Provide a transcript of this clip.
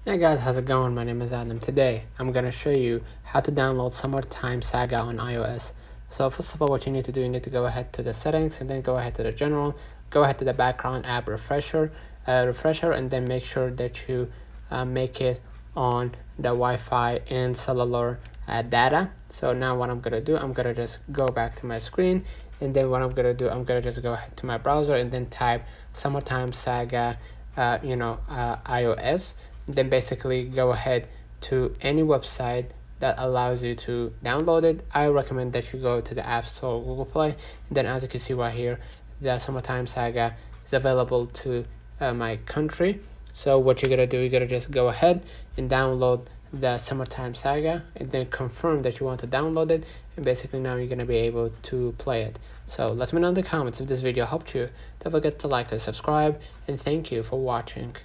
Hey guys, how's it going? My name is Adam. Today I'm gonna show you how to download Summertime Saga on iOS. So first of all, what you need to do, you need to go ahead to the settings and then go ahead to the general, go ahead to the background app refresher, and then make sure that you make it on the Wi-Fi and cellular data. So now what I'm gonna do, I'm gonna just go back to my screen, and then what I'm gonna do, I'm gonna just go ahead to my browser and then type Summertime Saga, iOS. Then basically go ahead to any website that allows you to download it. I recommend that you go to the App Store or Google Play. And then as you can see right here, the Summertime Saga is available to my country. So what you're gonna do, you're gonna just go ahead and download the Summertime Saga and then confirm that you want to download it, and basically now you're gonna be able to play it. So let me know in the comments if this video helped you. Don't forget to like and subscribe, and thank you for watching.